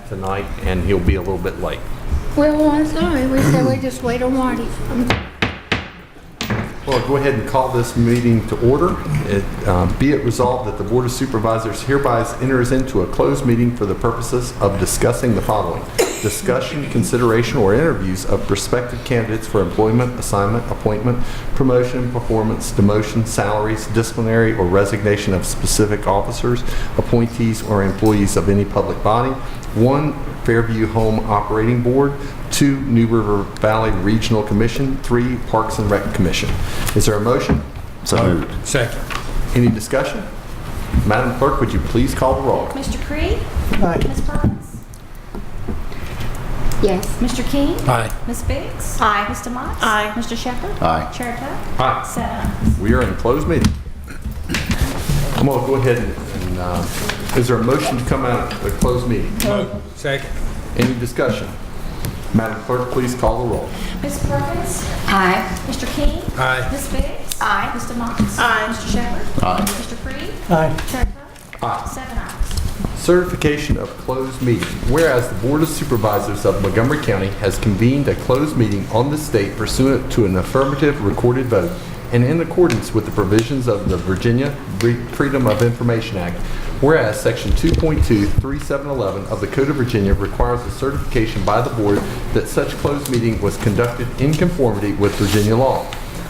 tonight, and he'll be a little bit late. Well, I'm sorry. We said we just wait on Marty. Well, go ahead and call this meeting to order. Be it resolved that the Board of Supervisors hereby enters into a closed meeting for the purposes of discussing the following: discussion, consideration, or interviews of prospective candidates for employment, assignment, appointment, promotion, performance, demotion, salaries, disciplinary, or resignation of specific officers, appointees, or employees of any public body. 1, Fairview Home Operating Board. 2, New River Valley Regional Commission. 3, Parks and Rec Commission. Is there a motion? So moved. Second. Any discussion? Madam Clerk, would you please call the roll? Mr. Creed? Aye. Ms. Perkins? Yes. Mr. King? Aye. Ms. Biggs? Aye. Mr. Motts? Aye. Mr. Shepherd? Aye. Chair Tuck? Aye. 7 ayes. We are in closed meeting. I'm going to go ahead and is there a motion to come out of the closed meeting? Second. Any discussion? Madam Clerk, please call the roll. Ms. Perkins? Aye. Mr. King? Aye. Ms. Biggs? Aye. Mr. Motts? Aye. Mr. Shepherd? Aye. Mr. Creed? Aye. Chair Tuck? Aye. 7 ayes. Certification of closed meeting. Whereas the Board of Supervisors of Montgomery County has convened a closed meeting on the state pursuant to an affirmative recorded vote and in accordance with the provisions of the Virginia Freedom of Information Act. Whereas Section 2.23711 of the Code of Virginia requires a certification by the board that such closed meeting was conducted in conformity with Virginia law.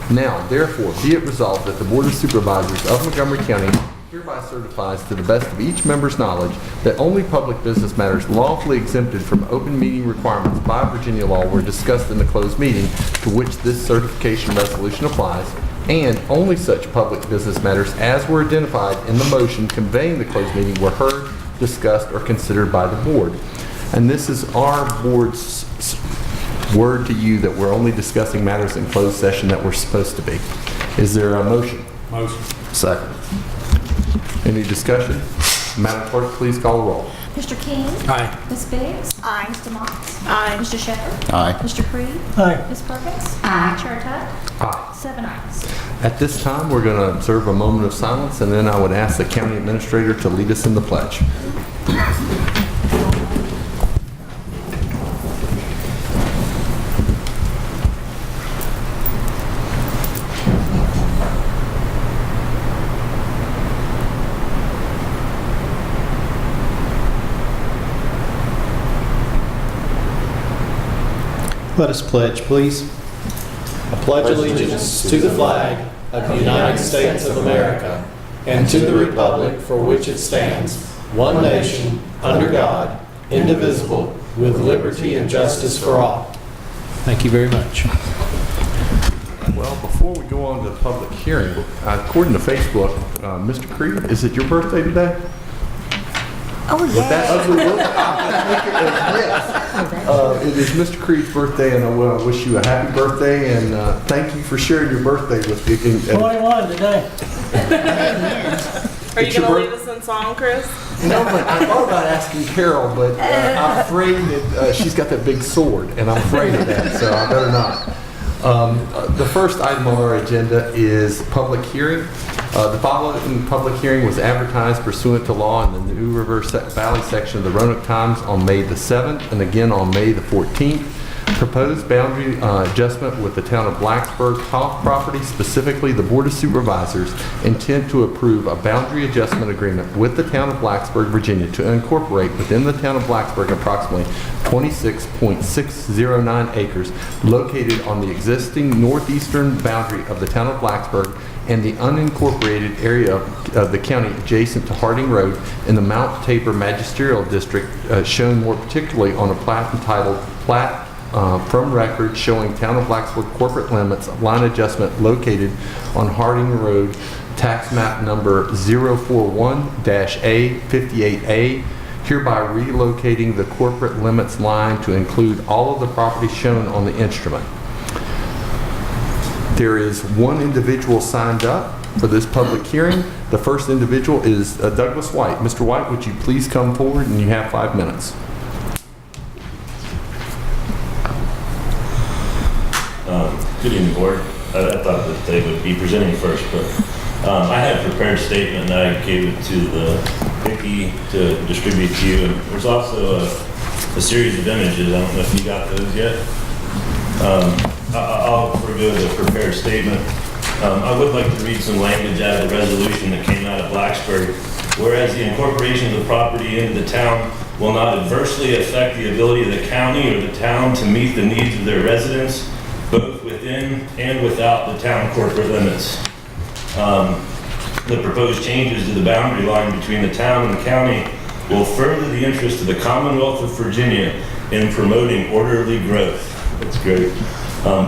Now, therefore, be it resolved that the Board of Supervisors of Montgomery County hereby certifies to the best of each member's knowledge that only public business matters lawfully exempted from open meeting requirements by Virginia law were discussed in the closed meeting to which this certification resolution applies, and only such public business matters as were identified in the motion conveying the closed meeting were heard, discussed, or considered by the board. And this is our board's word to you that we're only discussing matters in closed session that we're supposed to be. Is there a motion? Motion. Second. Any discussion? Madam Clerk, please call the roll. Mr. King? Aye. Ms. Biggs? Aye. Mr. Motts? Aye. Mr. Shepherd? Aye. Mr. Creed? Aye. Ms. Perkins? Aye. Chair Tuck? Aye. 7 ayes. At this time, we're going to observe a moment of silence, and then I would ask the county administrator to lead us in the pledge. Let us pledge, please. I pledge allegiance to the flag of the United States of America and to the republic for which it stands, one nation, under God, indivisible, with liberty and justice for all. Thank you very much. Well, before we go on to the public hearing, according to Facebook, Mr. Creed, is it your birthday today? Oh, With that ugly look, yes. It is Mr. Creed's birthday, and I want to wish you a happy birthday, and thank you for sharing your birthday with me. 21 today. Are you going to lead us in song, Chris? No, but I thought about asking Carol, but I'm afraid that she's got that big sword, and I'm afraid of that, so I better not. The first item on our agenda is public hearing. The following public hearing was advertised pursuant to law in the New River Valley section of the Roanoke Times on May the 7th and again on May the 14th. Proposed boundary adjustment with the town of Blacksburg Hoff property, specifically the Board of Supervisors, intend to approve a boundary adjustment agreement with the town of Blacksburg, Virginia, to incorporate within the town of Blacksburg approximately 26.609 acres located on the existing northeastern boundary of the town of Blacksburg and the unincorporated area of the county adjacent to Harding Road in the Mount Tabor Magisterial District, shown more particularly on a plat entitled Plat from Record showing Town of Blacksburg corporate limits line adjustment located on Harding Road, tax map number 041-A58A, hereby relocating the corporate limits line to include all of the property shown on the instrument. There is one individual signed up for this public hearing. The first individual is Douglas White. Mr. White, would you please come forward, and you have 5 minutes. Good evening, Board. I thought that they would be presenting first, but I had a prepared statement and I gave it to Vicki to distribute to you. And there's also a series of images. I don't know if you got those yet. I'll review the prepared statement. I would like to read some language out of the resolution that came out of Blacksburg. Whereas the incorporation of the property into the town will not adversely affect the ability of the county or the town to meet the needs of their residents, both within and without the town corporate limits. The proposed changes to the boundary line between the town and the county will further the interest of the Commonwealth of Virginia in promoting orderly growth. That's great.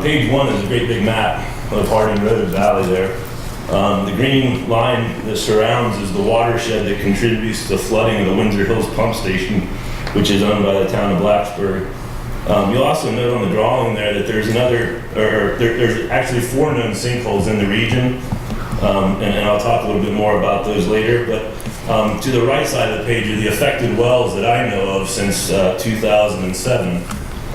Page 1 is a great big map of Harding Road Valley there. The green line that surrounds is the watershed that contributes to the flooding of the Windsor Hills Pump Station, which is owned by the town of Blacksburg. You'll also note on the drawing there that there's there's actually 4 known sinkholes in the region, and I'll talk a little bit more about those later. But to the right side of the page are the affected wells that I know of since 2007.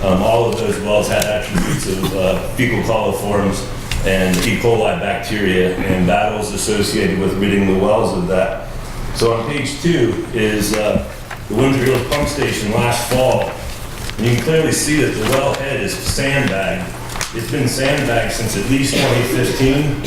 All of those wells had attributes of fecal coliforms and E. coli bacteria and battles associated with ridding the wells of that. So on page 2 is the Windsor Hills Pump Station last fall. And you can clearly see that the wellhead is sandbagged. It's been sandbagged since at least 2015.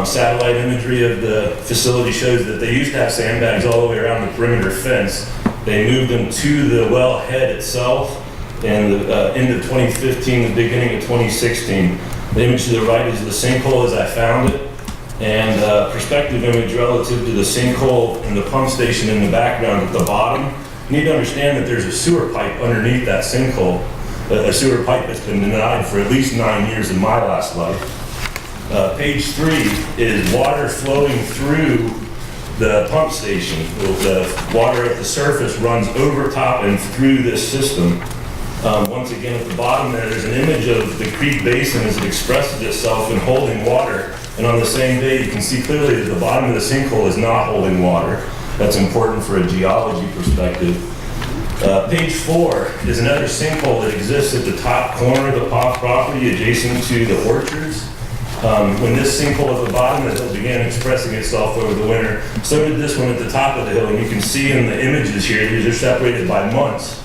Satellite imagery of the facility shows that they used to have sandbags all the way around the perimeter fence. They moved them to the wellhead itself in the end of 2015, the beginning of 2016. The image to the right is the sinkhole as I found it, and a perspective image relative to the sinkhole and the pump station in the background at the bottom. You need to understand that there's a sewer pipe underneath that sinkhole, a sewer pipe that's been denied for at least 9 years in my last life. Page 3 is water flowing through the pump station. The water at the surface runs over top and through this system. Once again, at the bottom there's an image of the creek basin as it expresses itself in holding water. And on the same day, you can see clearly that the bottom of the sinkhole is not holding water. That's important for a geology perspective. Page 4 is another sinkhole that exists at the top corner of the property adjacent to the orchards. When this sinkhole at the bottom of the hill began expressing itself over the winter, so did this one at the top of the hill. And you can see in the images here, these are separated by months,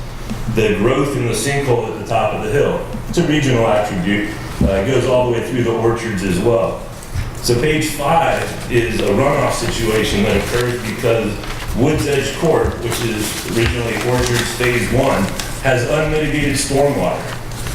the growth in the sinkhole at the top of the hill. It's a regional attribute. It goes all the way through the orchards as well. So page 5 is a runoff situation that occurred because Woods Edge Court, which is originally Orchards Phase 1, has unmitigated stormwater.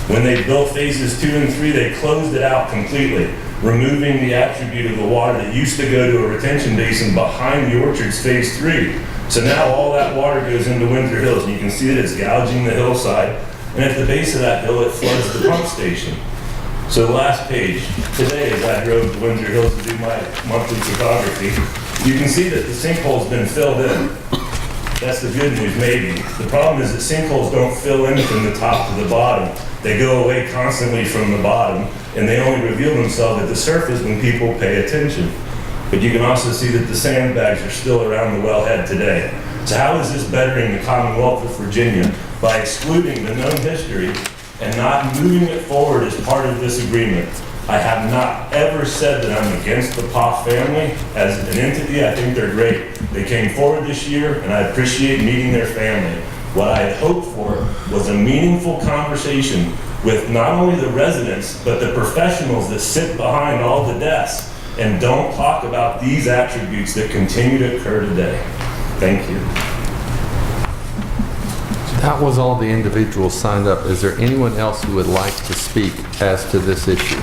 When they built phases 2 and 3, they closed it out completely, removing the attribute of the water that used to go to a retention basin behind the Orchards Phase 3. So now all that water goes into Windsor Hills, and you can see that it's gouging the hillside. And at the base of that hill, it floods the pump station. So the last page, today as I drove to Windsor Hills to do my monthly photography, you can see that the sinkhole's been filled in. That's the good news, maybe. The problem is that sinkholes don't fill in from the top to the bottom. They go away constantly from the bottom, and they only reveal themselves at the surface when people pay attention. But you can also see that the sandbags are still around the wellhead today. So how is this bettering the Commonwealth of Virginia? By excluding the known history and not moving it forward as part of this agreement. I have not ever said that I'm against the Poff family. As an entity, I think they're great. They came forward this year, and I appreciate meeting their family. What I had hoped for was a meaningful conversation with not only the residents, but the professionals that sit behind all the desks and don't talk about these attributes that continue to occur today. Thank you. That was all the individuals signed up. Is there anyone else who would like to speak as to this issue?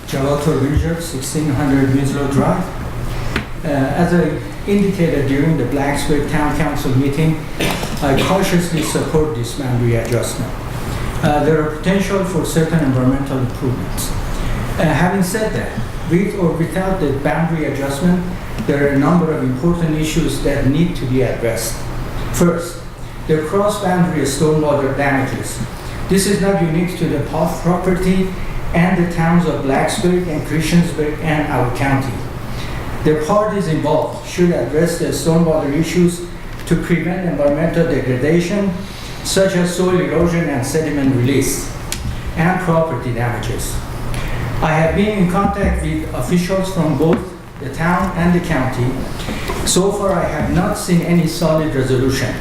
Charlotte Richard, 1600 Winslow Drive. As I indicated during the Blacksburg Town Council meeting, I cautiously support this boundary adjustment. There are potential for certain environmental improvements. Having said that, with or without the boundary adjustment, there are a number of important issues that need to be addressed. First, the cross-boundary stormwater damages. This is not unique to the Poff property and the towns of Blacksburg and Christiansburg and our county. The parties involved should address the stormwater issues to prevent environmental degradation such as soil erosion and sediment release, and property damages. I have been in contact with officials from both the town and the county. So far, I have not seen any solid resolution.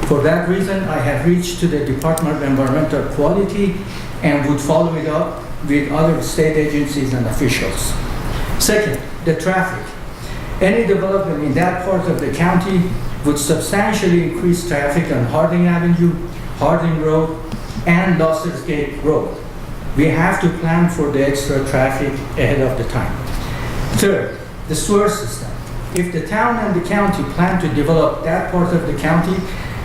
For that reason, I have reached to the Department of Environmental Quality and would follow it up with other state agencies and officials. Second, the traffic. Any development in that part of the county would substantially increase traffic on Harding Avenue, Harding Road, and Loster's Gate Road. We have to plan for the extra traffic ahead of the time. Third, the sewer system. If the town and the county plan to develop that part of the county,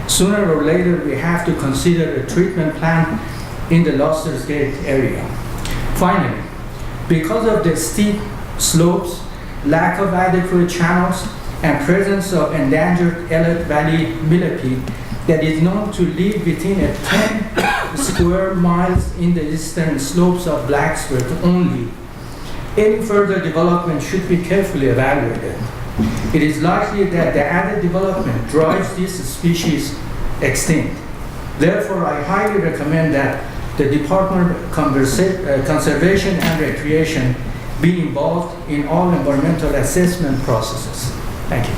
sooner or later we have to consider a treatment plant in the Loster's Gate area. Finally, because of the steep slopes, lack of adequate channels, and presence of endangered Ellet Valley millipede that is known to live within a 10 square miles in the eastern slopes of Blacksburg only, any further development should be carefully evaluated. It is likely that the added development drives this species extinct. Therefore, I highly recommend that the Department of Conservation and Recreation be involved in all environmental assessment processes. Thank you.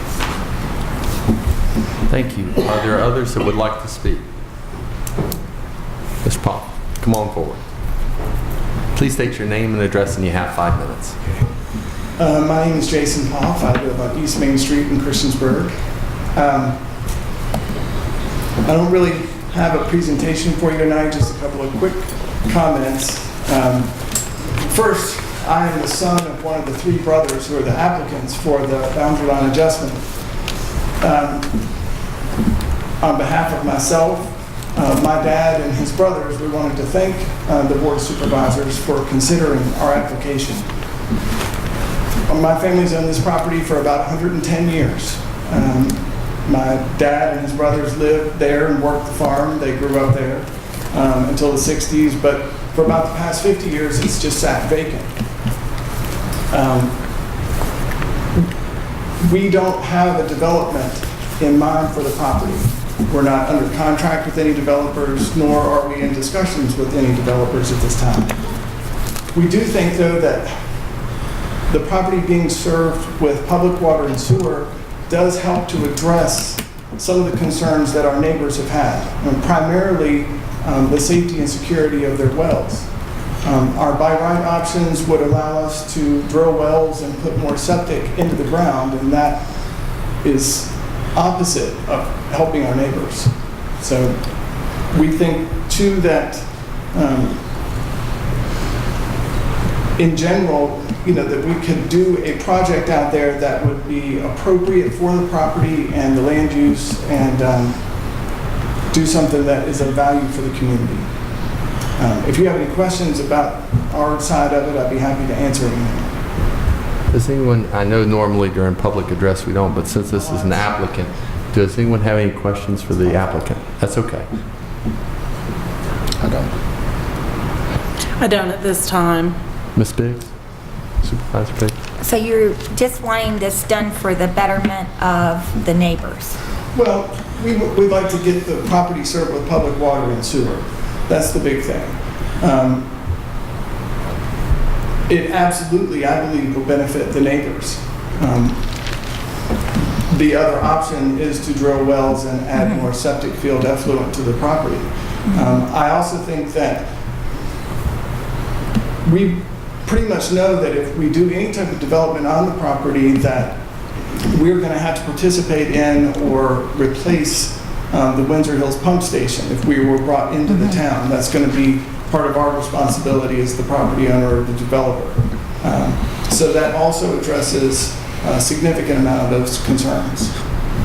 Thank you. Are there others that would like to speak? Mr. Paul, come on forward. Please state your name and address, and you have 5 minutes. My name is Jason Poff. I live on East Main Street in Christiansburg. I don't really have a presentation for you tonight, just a couple of quick comments. First, I am the son of one of the three brothers who are the applicants for the boundary line adjustment. On behalf of myself, my dad and his brothers, we wanted to thank the Board of Supervisors for considering our application. My family's owned this property for about 110 years. My dad and his brothers lived there and worked the farm. They grew up there until the 60s, but for about the past 50 years, it's just sat vacant. We don't have a development in mind for the property. We're not under contract with any developers, nor are we in discussions with any developers at this time. We do think, though, that the property being served with public water and sewer does help to address some of the concerns that our neighbors have had, and primarily the safety and security of their wells. Our by right options would allow us to drill wells and put more septic into the ground, and that is opposite of helping our neighbors. So we think, too, that in general, that we could do a project out there that would be appropriate for the property and the land use, and do something that is of value for the community. If you have any questions about our side of it, I'd be happy to answer anything. Does anyone, I know normally during public address we don't, but since this is an applicant, does anyone have any questions for the applicant? That's okay. I don't. I don't at this time. Ms. Biggs? Supervisor Biggs? So you're just wanting this done for the betterment of the neighbors? Well, we'd like to get the property served with public water and sewer. That's the big thing. It absolutely, I believe, will benefit the neighbors. The other option is to drill wells and add more septic field effluent to the property. I also think that we pretty much know that if we do any type of development on the property, that we're going to have to participate in or replace the Windsor Hills pump station if we were brought into the town. That's going to be part of our responsibility as the property owner or the developer. So that also addresses a significant amount of those concerns.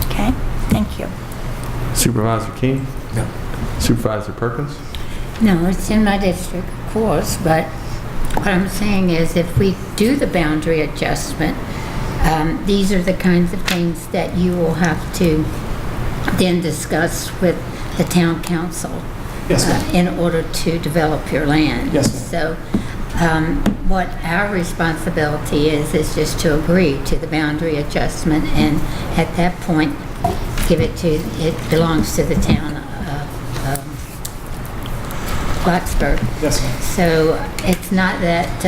Okay, thank you. Supervisor King? No. Supervisor Perkins? No, it's in my district, of course, but what I'm saying is if we do the boundary adjustment, these are the kinds of things that you will have to then discuss with the town council. Yes, ma'am. In order to develop your land. Yes, ma'am. So what our responsibility is just to agree to the boundary adjustment, and at that point, it belongs to the town of Blacksburg. Yes, ma'am. So it's not that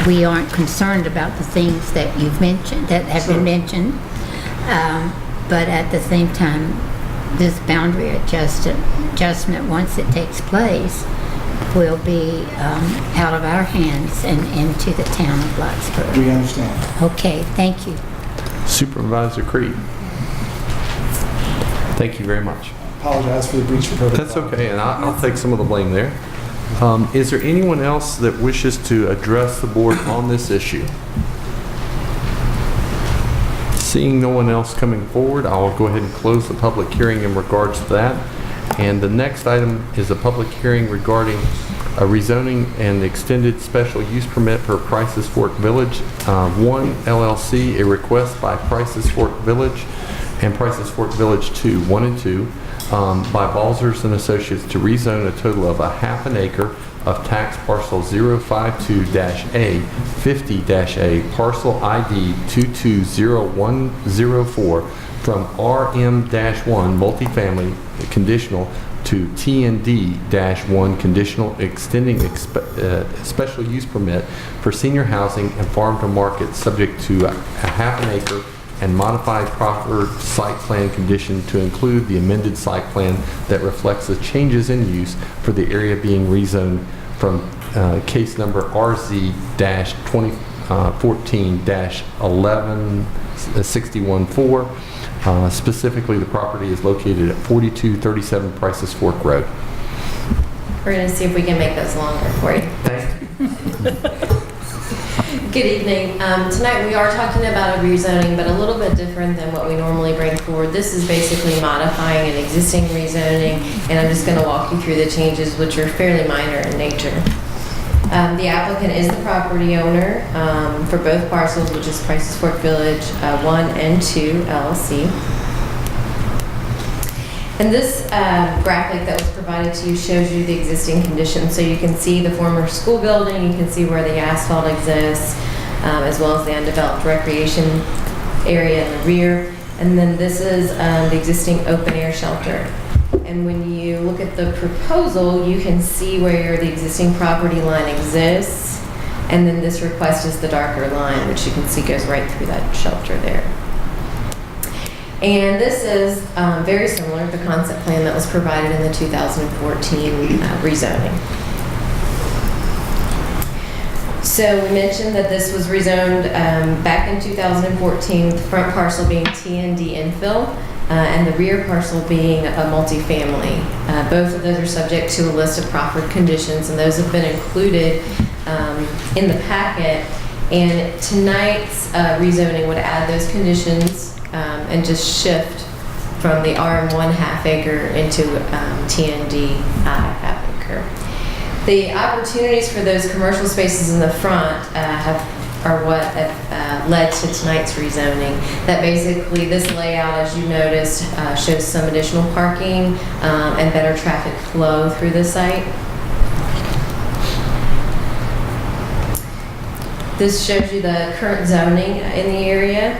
we aren't concerned about the things that you've mentioned, that have been mentioned, but at the same time, this boundary adjustment, once it takes place, will be out of our hands and into the town of Blacksburg. We understand. Okay, thank you. Supervisor Creed. Thank you very much. Apologize for the breach of protocol. That's okay, and I'll take some of the blame there. Is there anyone else that wishes to address the board on this issue? Seeing no one else coming forward, I'll go ahead and close the public hearing in regards to that. And the next item is a public hearing regarding a rezoning and extended special use permit for Prices Fork Village 1 LLC, a request by Prices Fork Village and Prices Fork Village 2, 1 and 2, by Balzers and Associates to rezone a total of a half an acre of tax parcel 052-A, 50-A, parcel ID 220104 from RM-1 multifamily conditional to TND-1 conditional, extending special use permit for senior housing and farm to market subject to a half an acre and modified proper site plan condition to include the amended site plan that reflects the changes in use for the area being rezoned from case number RZ-2014-11614. Specifically, the property is located at 4237 Prices Fork Road. We're going to see if we can make those longer for you. Good evening. Tonight we are talking about a rezoning, but a little bit different than what we normally bring forward. This is basically modifying an existing rezoning, and I'm just going to walk you through the changes, which are fairly minor in nature. The applicant is the property owner for both parcels, which is Prices Fork Village 1 and 2 LLC. And this graphic that was provided to you shows you the existing conditions. So you can see the former school building, you can see where the asphalt exists, as well as the undeveloped recreation area in the rear. And then this is the existing open air shelter. And when you look at the proposal, you can see where the existing property line exists. And then this request is the darker line, which you can see goes right through that shelter there. And this is very similar to the concept plan that was provided in the 2014 rezoning. So we mentioned that this was rezoned back in 2014, the front parcel being TND infill, and the rear parcel being a multifamily. Both of those are subject to a list of proffered conditions, and those have been included in the packet. And tonight's rezoning would add those conditions and just shift from the RM1 half acre into TND half acre. The opportunities for those commercial spaces in the front are what have led to tonight's rezoning. That basically this layout, as you noticed, shows some additional parking and better traffic flow through the site. This shows you the current zoning in the area.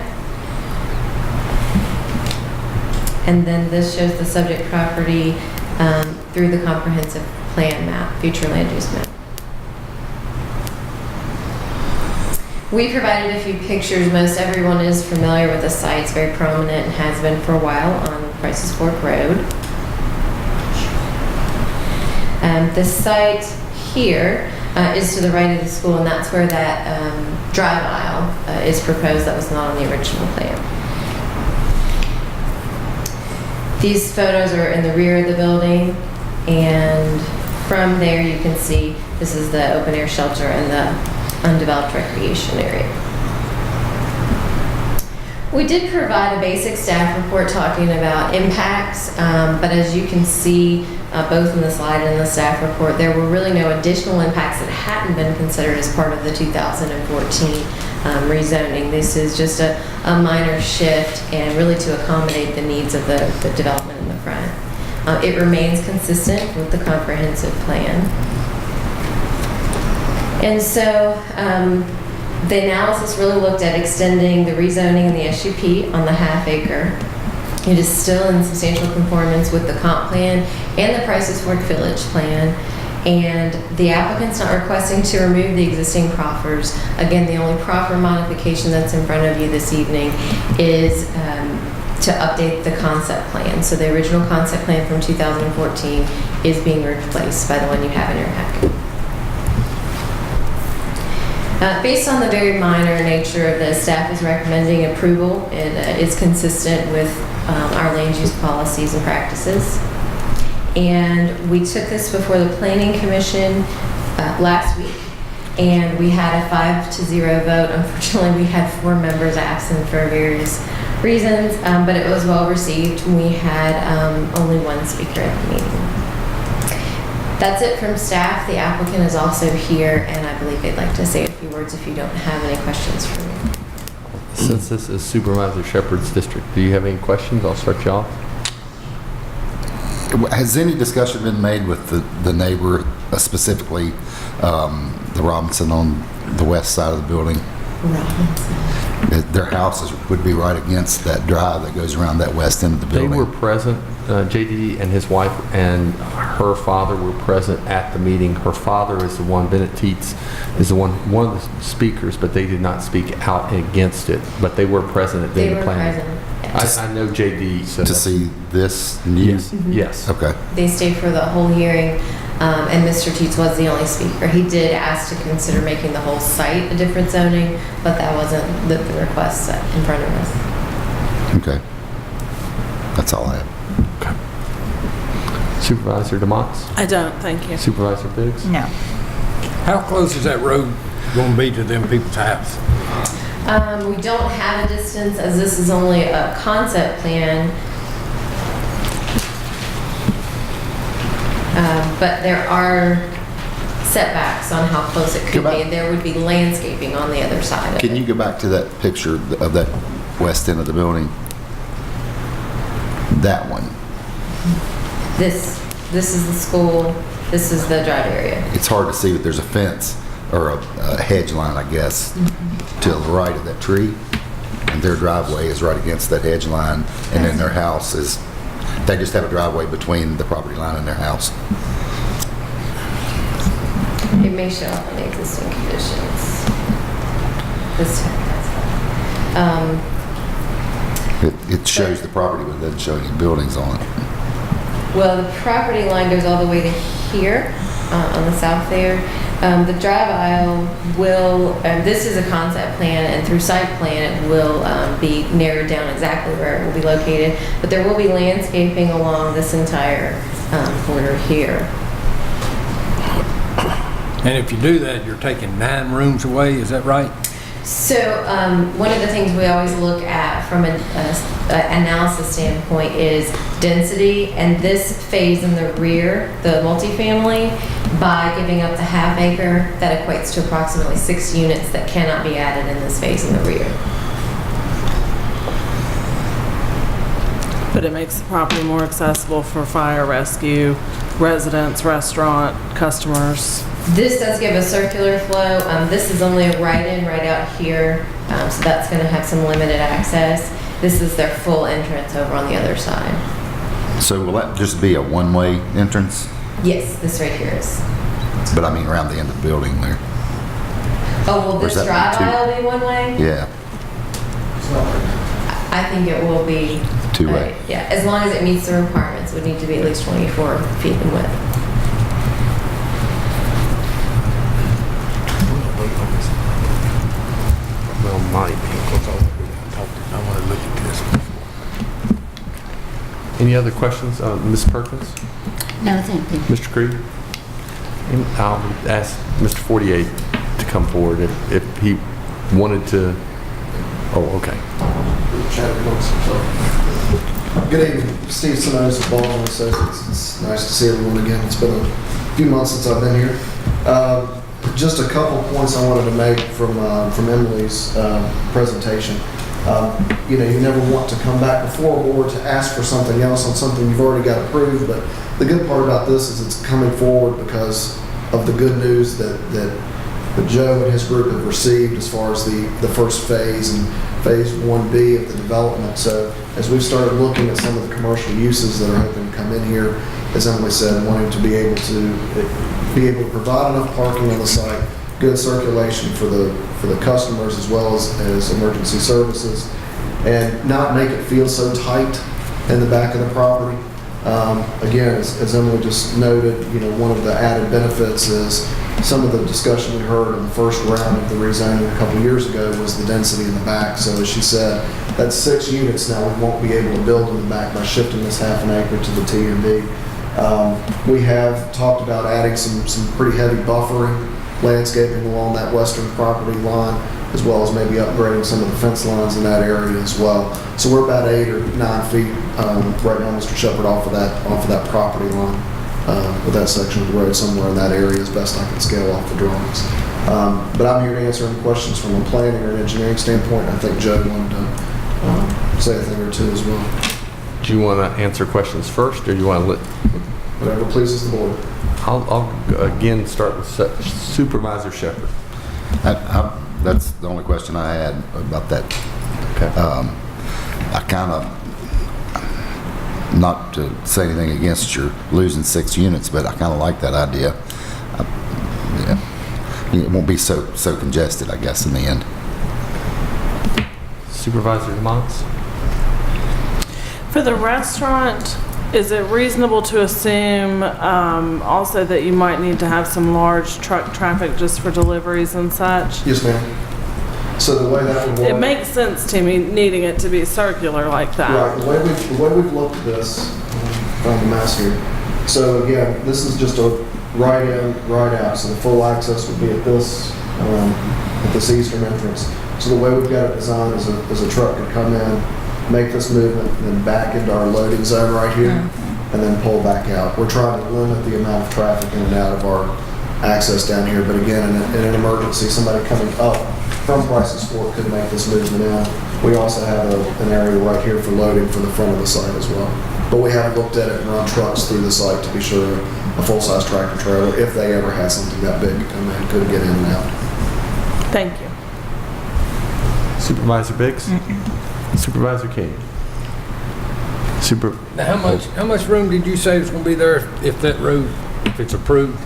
And then this shows the subject property through the comprehensive plan map, future land use map. We provided a few pictures. Most everyone is familiar with the site. It's very prominent and has been for a while on Prices Fork Road. The site here is to the right of the school, and that's where that drive aisle is proposed that was not on the original plan. These photos are in the rear of the building, and from there you can see this is the open air shelter and the undeveloped recreation area. We did provide a basic staff report talking about impacts, but as you can see both in the slide and the staff report, there were really no additional impacts that hadn't been considered as part of the 2014 rezoning. This is just a minor shift and really to accommodate the needs of the development in the front. It remains consistent with the comprehensive plan. And so the analysis really looked at extending the rezoning and the SUP on the half acre It is still in substantial conformance with the comp plan and the Prices Fork Village plan. And the applicant's not requesting to remove the existing proffers. Again, the only proffer modification that's in front of you this evening is to update the concept plan. So the original concept plan from 2014 is being replaced by the one you have in your packet. Based on the very minor nature of this, staff is recommending approval. It is consistent with our land use policies and practices. And we took this before the Planning Commission last week, and we had a 5-0 vote. Unfortunately, we had 4 members absent for various reasons, but it was well received. We had only 1 speaker at the meeting. That's it from staff. The applicant is also here, and I believe they'd like to say a few words if you don't have any questions for me. Since this is Supervisor Shepherd's district, do you have any questions? I'll start you off. Has any discussion been made with the neighbor, specifically the Robinson on the west side of the building? Robinson. Their houses would be right against that drive that goes around that west end of the building. They were present, JD and his wife and her father were present at the meeting. Her father is the one, Bennett Teets, is the one of the speakers, but they did not speak out against it. But they were present at the planning. I know JD. So to see this news? Yes. Yes. Okay. They stayed for the whole hearing, and Mr. Teets was the only speaker. He did ask to consider making the whole site a different zoning, but that wasn't the request in front of us. Okay. That's all I have. Okay. Supervisor DeMotts? I don't, thank you. Supervisor Biggs? No. How close is that road going to be to them people's house? We don't have a distance, as this is only a concept plan. But there are setbacks on how close it could be, and there would be landscaping on the other side of it. Can you go back to that picture of that west end of the building? That one. This is the school, this is the drive area. It's hard to see, but there's a fence or a hedge line, I guess, to the right of that tree. And their driveway is right against that hedge line. And then their house is, they just have a driveway between the property line and their house. It may show up on the existing conditions. This time, It shows the property, but it doesn't show any buildings on it. well, the property line goes all the way to here, on the south there. The drive aisle will, this is a concept plan, and through site plan it will be narrowed down exactly where it will be located, but there will be landscaping along this entire border here. And if you do that, you're taking 9 rooms away, is that right? So one of the things we always look at from an analysis standpoint is density, and this phase in the rear, the multifamily, by giving up the half acre, that equates to approximately 6 units that cannot be added in this phase in the rear. But it makes the property more accessible for fire rescue, residents, restaurant, customers. This does give a circular flow. This is only a right-in, right-out here, so that's going to have some limited access. This is their full entrance over on the other side. So will that just be a one-way entrance? Yes, this right here is. But I mean around the end of the building there. Oh, will Or is this that drive two? aisle be one way? Yeah, I think it will be. two-way. Yeah, as long as it meets the requirements, it would need to be at least 24 feet in width. Well, might be. I want to look at this. Any other questions? Ms. Perkins? No, thank you. Mr. Creed? And I'll ask Mr. 48 to come forward if he wanted to. Oh, okay. Good evening, Steve Sinoes of Baldwin Associates. It's nice to see everyone again. It's been a few months since I've been here. Just a couple points I wanted to make from Emily's presentation. You never want to come back before a board to ask for something else on something you've already got approved, but the good part about this is it's coming forward because of the good news that Joe and his group have received as far as the first phase and Phase 1B of the development. So as we've started looking at some of the commercial uses that are hoping to come in here, as Emily said, wanting to be able to provide enough parking on the site, good circulation for the customers as well as emergency services, and not make it feel so tight in the back of the property. Again, as Emily just noted, one of the added benefits is some of the discussion we heard in the first round of the rezoning a couple years ago was the density in the back. So as she said, that's 6 units now we won't be able to build in the back by shifting this half an acre to the T&D. We have talked about adding some pretty heavy buffering, landscaping along that western property line, as well as maybe upgrading some of the fence lines in that area as well. So we're about 8 or 9 feet right now, Mr. Shepherd, off of that property line with that section of the road, somewhere in that area as best I can scale off the drawings. But I'm here to answer any questions from a planning or an engineering standpoint. I think Joe wanted to say a thing or two as well. Do you want to answer questions first, or do you want to let? Whatever pleases the board. I'll again start with Supervisor Shepherd. That's the only question I had about that. Okay. I kind of, not to say anything against your losing 6 units, but I kind of like that idea. It won't be so congested, I guess, in the end. Supervisor Lamont? For the restaurant, is it reasonable to assume also that you might need to have some large truck traffic just for deliveries and such? Yes, ma'am. So the way that would work... It makes sense to me needing it to be circular like that. Right. The way we've looked at this, found the mouse here. So again, this is just a right in, right out. So the full access would be at this eastern entrance. So the way we've got it designed is a truck could come in, make this movement, and then back into our loading zone right here, and then pull back out. We're trying to limit the amount of traffic in and out of our access down here. But again, in an emergency, somebody coming up from Price's Fork could make this movement in. We also have an area right here for loading for the front of the site as well. But we have looked at it and run trucks through the site to be sure a full-size tractor trailer, if they ever had something that big to come in, could get in and out. Thank you. Supervisor Biggs? Supervisor King? Now, how much room did you say is going to be there if that road, if it's approved?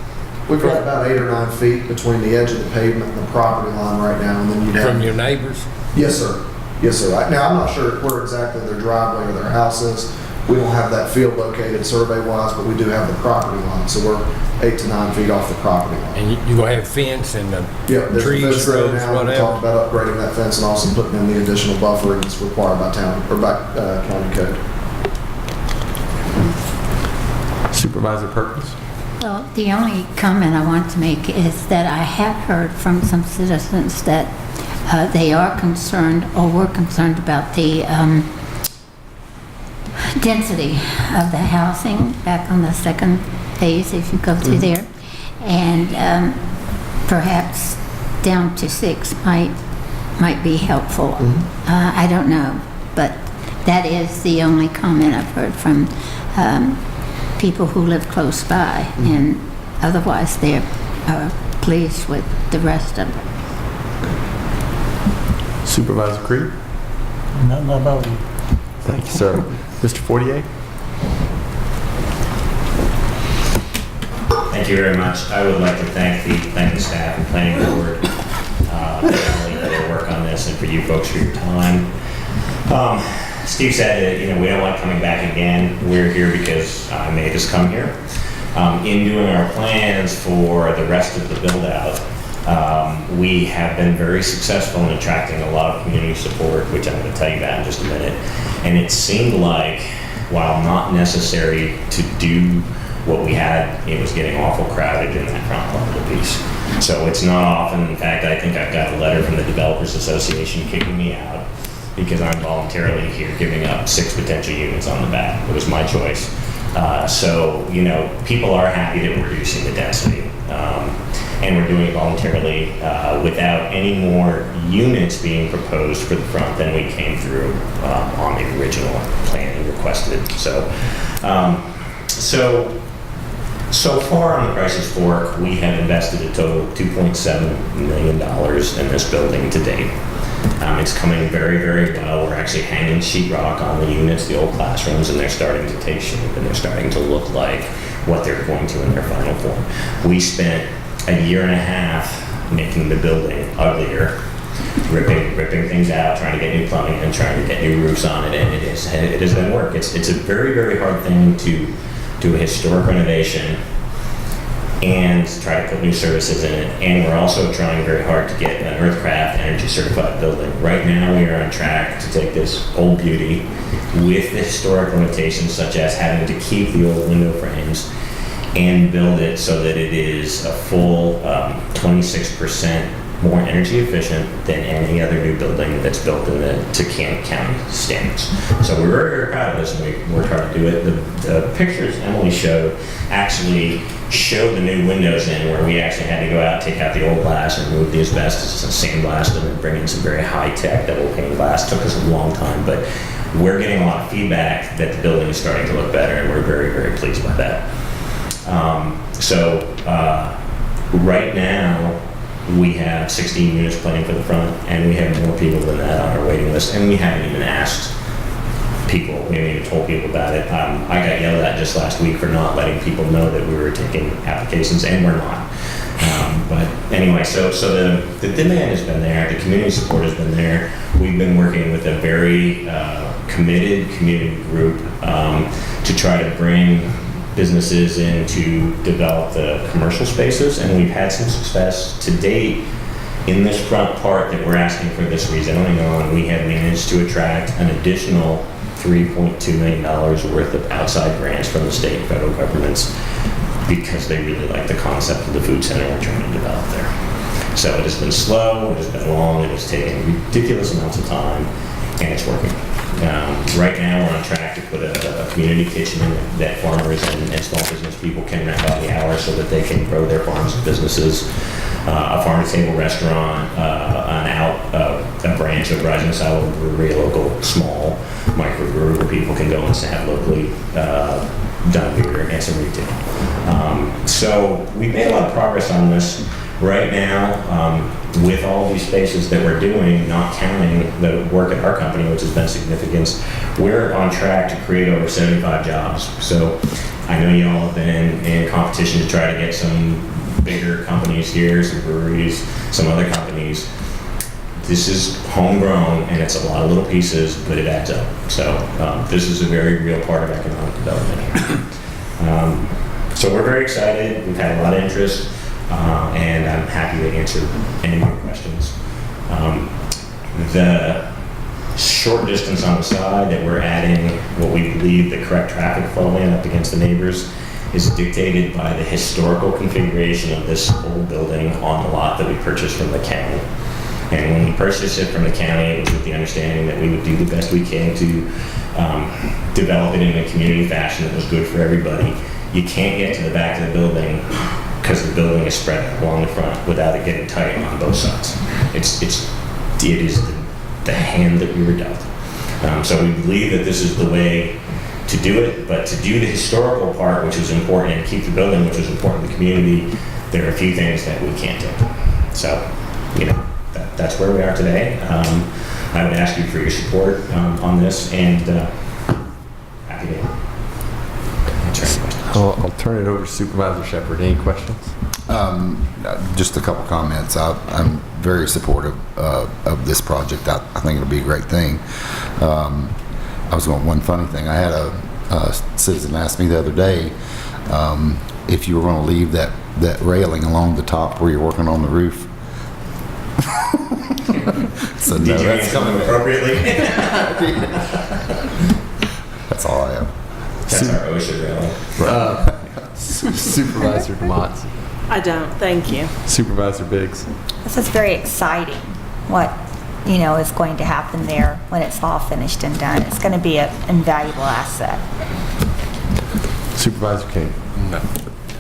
We've got about 8 or 9 feet between the edge of the pavement and the property line right now, and then you'd have... From your neighbors? Yes, sir. Yes, sir. Now, I'm not sure where exactly their driveway or their house is. We don't have that field located survey-wise, but we do have the property line, so we're 8 to 9 feet off the property line. And you're going to have fence and the There's trees, a fence there shrubs, now. We whatever? talked about upgrading that fence and also putting in the additional buffering that's required by county code. Supervisor Perkins? Well, the only comment I want to make is that I have heard from some citizens that they are concerned or were concerned about the density of the housing back on the second phase if you go through there. And perhaps down to 6 might be helpful. I don't know, but that is the only comment I've heard from people who live close by, and otherwise they're pleased with the rest of it. Supervisor Creed? Not about you. Thank you, sir. Mr. Fortier? Thank you very much. I would like to thank the planning staff and planning board for their work on this, and for you folks for your time. Steve said, we don't like coming back again. We're here because I made us come here. In doing our plans for the rest of the build-out, we have been very successful in attracting a lot of community support, which I'm going to tell you about in just a minute. And it seemed like, while not necessary to do what we had, it was getting awful crowded in that front part of the piece. So it's not often. In fact, I think I've got a letter from the Developers Association kicking me out because I'm voluntarily here giving up 6 potential units on the back. It was my choice. So, people are happy that we're reducing the density. And we're doing it voluntarily without any more units being proposed for the front than we came through on the original plan requested. So far on the Price's Fork, we have invested a total of $2.7 million in this building to date. It's coming very, very well. We're actually hanging sheetrock on the units, the old classrooms, and they're starting to take shape and they're starting to look like what they're going to in their final form. We spent a year and a half making the building uglier, ripping things out, trying to get new plumbing and trying to get new roofs on it, and it has been work. It's a very, very hard thing to do a historic renovation and try to put new services in it. And we're also trying very hard to get an Earthcraft Energy Certified building. Right now, we are on track to take this old beauty with the historic limitations, such as having to keep the old window frames and build it so that it is a full 26% more energy efficient than any other new building that's built in the Tucson County standards. So we're very, very proud of this, and we worked hard to do it. The pictures Emily showed actually show the new windows in, where we actually had to go out, take out the old glass, and remove the asbestos and sandblast them, and bring in some very high-tech double pane glass. Took us a long time, but we're getting a lot of feedback that the building is starting to look better, and we're very, very pleased by that. Right now, we have 16 units planning for the front, and we have more people than that on our waiting list, and we haven't even asked people, we haven't even told people about it. I got yelled at just last week for not letting people know that we were taking applications, and we're not. But anyway, so the demand has been there, the community support has been there. We've been working with a very committed community group to try to bring businesses in to develop the commercial spaces, and we've had some success to date. In this front part that we're asking for this rezoning on, we have managed to attract an additional $3.2 million worth of outside grants from the state and federal governments because they really like the concept of the food center we're trying to develop there. So it has been slow, it has been long, it has taken ridiculous amounts of time, and it's working. Right now, we're on track to put a community kitchen in that farmers and small business people can rent by the hour so that they can grow their farms and businesses. A farm-to-table restaurant, a branch of Rising Sour Brewery, a local small microbrewery where people can go and have locally done beer and some retail. So we've made a lot of progress on this. Right now, with all these spaces that we're doing, not counting the work at our company, which has been significant, we're on track to create over 75 jobs. So I know you all have been in competition to try to get some bigger companies here, some breweries, some other companies. This is homegrown, and it's a lot of little pieces, but it adds up. So this is a very real part of economic development here. So we're very excited. We've had a lot of interest. And I'm happy to answer any more questions. The short distance on the side that we're adding what we believe the correct traffic flow in up against the neighbors is dictated by the historical configuration of this old building on the lot that we purchased from the county. And when we purchased it from the county, it was with the understanding that we would do the best we can to develop it in a community fashion that was good for everybody. You can't get to the back of the building because the building is spread along the front without it getting tight on both sides. It is the hand that we were dealt. So we believe that this is the way to do it, but to do the historical part, which is important, and keep the building, which is important to the community, there are a few things that we can't do. So, that's where we are today. I would ask you for your support on this, and happy to answer any questions. I'll turn it over to Supervisor Shepherd. Any questions? Just a couple comments. I'm very supportive of this project. I think it'll be a great thing. I was going one funny thing. I had a citizen ask me the other day if you were going to leave that railing along the top where you're working on the roof. So no, Did you answer them appropriately? That's all I have. That's our OSHA railing. Supervisor DeMott. I don't, thank you. Supervisor Biggs. This is very exciting, what, is going to happen there when it's all finished and done. It's going to be an invaluable asset. Supervisor King. No.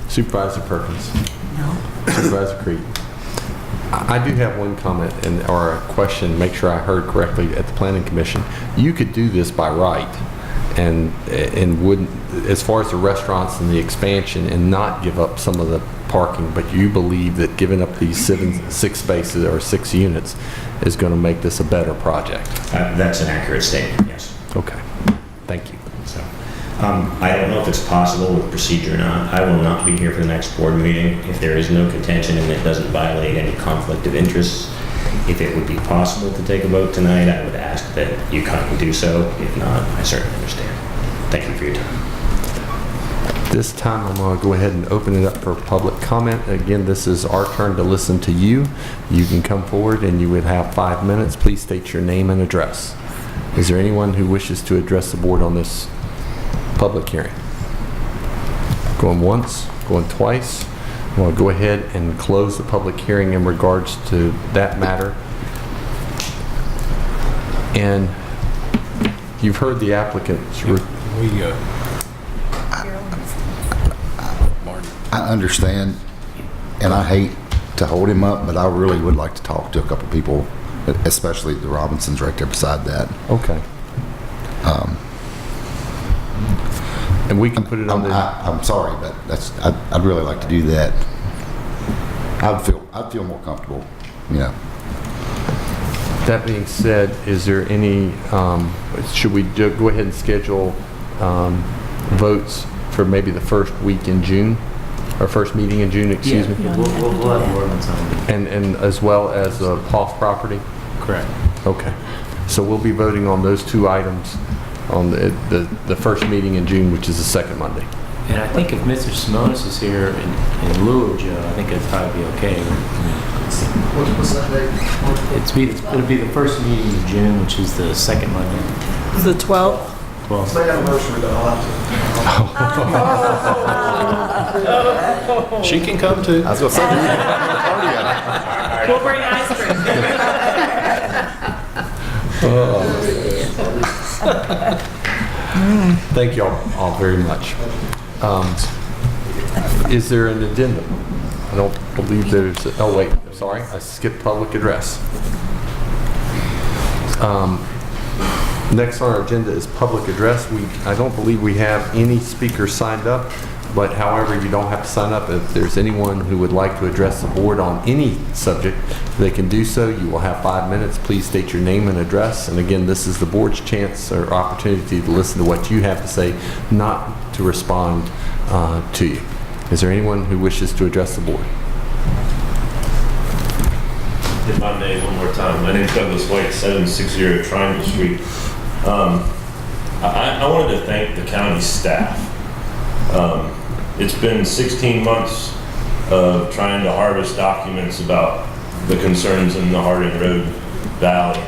Supervisor Perkins. No. Supervisor Creed. I do have one comment or a question, make sure I heard correctly at the Planning Commission. You could do this by right. and wouldn't, as far as the restaurants and the expansion, and not give up some of the parking, but you believe that giving up these six spaces or 6 units is going to make this a better project? That's an accurate statement, yes. Okay, thank you. So, I don't know if it's possible with procedure or not. I will not be here for the next board meeting. If there is no contention and it doesn't violate any conflict of interest, if it would be possible to take a vote tonight, I would ask that you kindly do so. If not, I certainly understand. Thank you for your time. This time, I'm going to go ahead and open it up for public comment. Again, this is our turn to listen to you. You can come forward and you would have 5 minutes. Please state your name and address. Is there anyone who wishes to address the board on this public hearing? Going once, going twice. We'll go ahead and close the public hearing in regards to that matter. And you've heard the applicant's... I understand, and I hate to hold him up, but I really would like to talk to a couple people, especially the Robinsons right there beside that. Okay. And we can put it on the... I'm sorry, but I'd really like to do that. I'd feel more comfortable, you know. That being said, is there any, should we go ahead and schedule votes for maybe the first week in June? Or first meeting in June, excuse me? We'll have the ordinance on. And as well as the Hoff property? Correct. Okay. So we'll be voting on those 2 items on the first meeting in June, which is the second Monday. And I think if Mr. Simonis is here in lieu of Joe, I think it'd probably be okay. What's that date? It'll be the first meeting in June, which is the second Monday. Is the 12th? It's my anniversary, though. I'll have to. She can come too. I was going to say, We'll bring ice cream. Thank you all very much. Is there an addendum? I don't believe there's... Oh, wait. I'm sorry. I skipped public address. Next on our agenda is public address. I don't believe we have any speakers signed up, but however, you don't have to sign up. If there's anyone who would like to address the board on any subject, they can do so. You will have 5 minutes. Please state your name and address. And again, this is the board's chance or opportunity to listen to what you have to say, not to respond to you. Is there anyone who wishes to address the board? If I may, one more time. My name's Douglas White, 760 Triangle Street. I wanted to thank the county staff. It's been 16 months of trying to harvest documents about the concerns in the Harding Road Valley.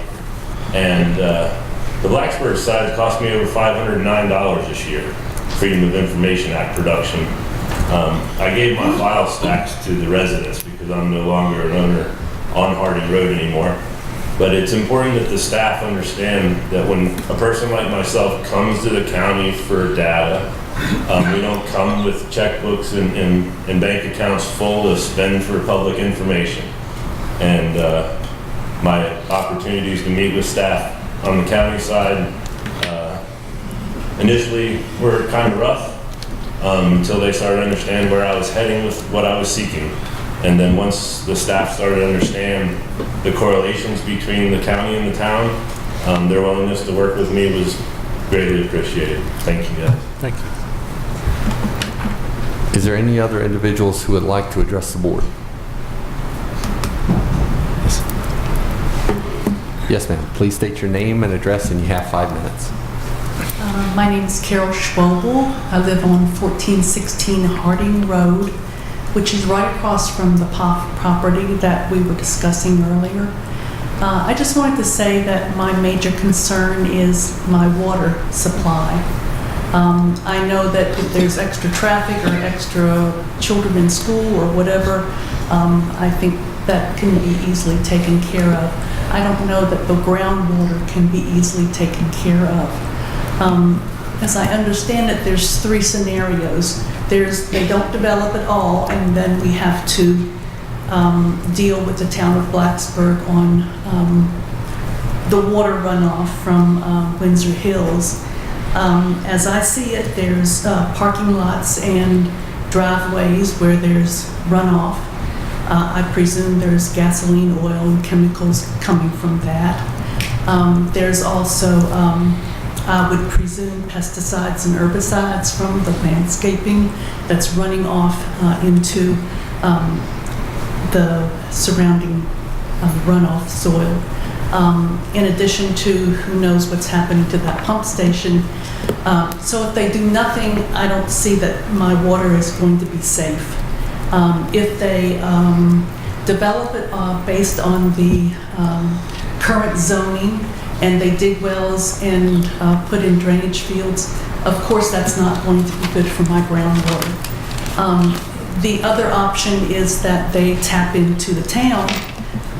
And the Blacksburg side cost me over $509 this year, Freedom of Information Act production. I gave my file stacks to the residents because I'm no longer an owner on Harding Road anymore. But it's important that the staff understand that when a person like myself comes to the county for data, we don't come with checkbooks and bank accounts full to spend for public information. And my opportunities to meet with staff on the county side initially were kind of rough until they started to understand where I was heading with what I was seeking. And then once the staff started to understand the correlations between the county and the town, their willingness to work with me was greatly appreciated. Thank you, guys. Thank you. Is there any other individuals who would like to address the board? Yes, ma'am. Please state your name and address, and you have 5 minutes. My name is Carol Schwobel. I live on 1416 Harding Road, which is right across from the Poff property that we were discussing earlier. I just wanted to say that my major concern is my water supply. I know that if there's extra traffic or extra children in school or whatever, I think that can be easily taken care of. I don't know that the groundwater can be easily taken care of. As I understand it, there's 3 scenarios. They don't develop at all, and then we have to deal with the town of Blacksburg on the water runoff from Windsor Hills. As I see it, there's parking lots and driveways where there's runoff. I presume there's gasoline, oil, and chemicals coming from that. There's also, I would presume, pesticides and herbicides from the landscaping that's running off into the surrounding runoff soil. In addition to who knows what's happening to that pump station. So if they do nothing, I don't see that my water is going to be safe. If they develop it based on the current zoning and they dig wells and put in drainage fields, of course that's not going to be good for my groundwater. The other option is that they tap into the town,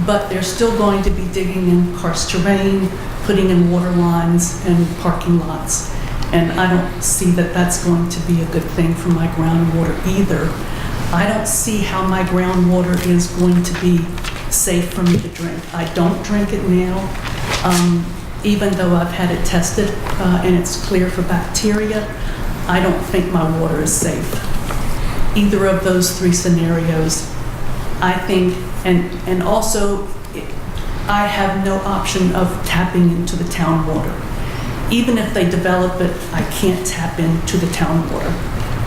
but they're still going to be digging in karst terrain, putting in water lines and parking lots. And I don't see that that's going to be a good thing for my groundwater either. I don't see how my groundwater is going to be safe for me to drink. I don't drink it now, even though I've had it tested and it's clear for bacteria. I don't think my water is safe. Either of those three scenarios, I think, and also I have no option of tapping into the town water. Even if they develop it, I can't tap into the town water.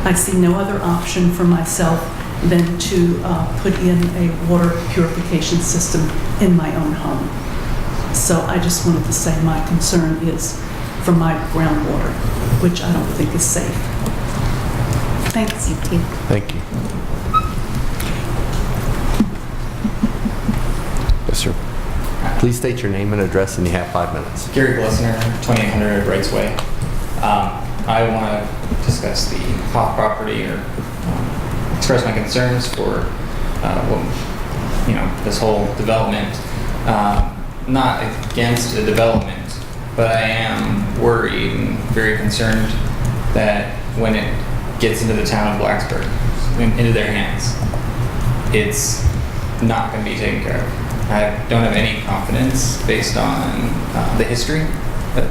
I see no other option for myself than to put in a water purification system in my own home. So I just wanted to say my concern is for my groundwater, which I don't think is safe. Thanks. Thank you. Thank you. Yes, sir. Please state your name and address, and you have 5 minutes. Gary Glessner, 2800 Wrights Way. I want to discuss the Hoff property or express my concerns for this whole development. Not against the development, but I am worried and very concerned that when it gets into the town of Blacksburg, into their hands, it's not going to be taken care of. I don't have any confidence based on the history of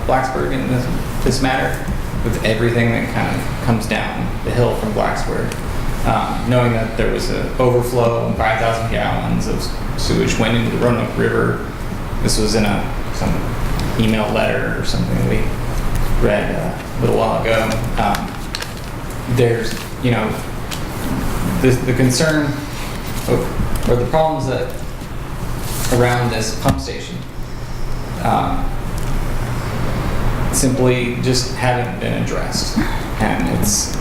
Blacksburg in this matter, with everything that kind of comes down the hill from Blacksburg. Knowing that there was an overflow, 5,000 gallons of sewage went into the Roanoke River. This was in some email letter or something we read a little while ago. There's, the concern or the problems that around this pump station simply just haven't been addressed, and it's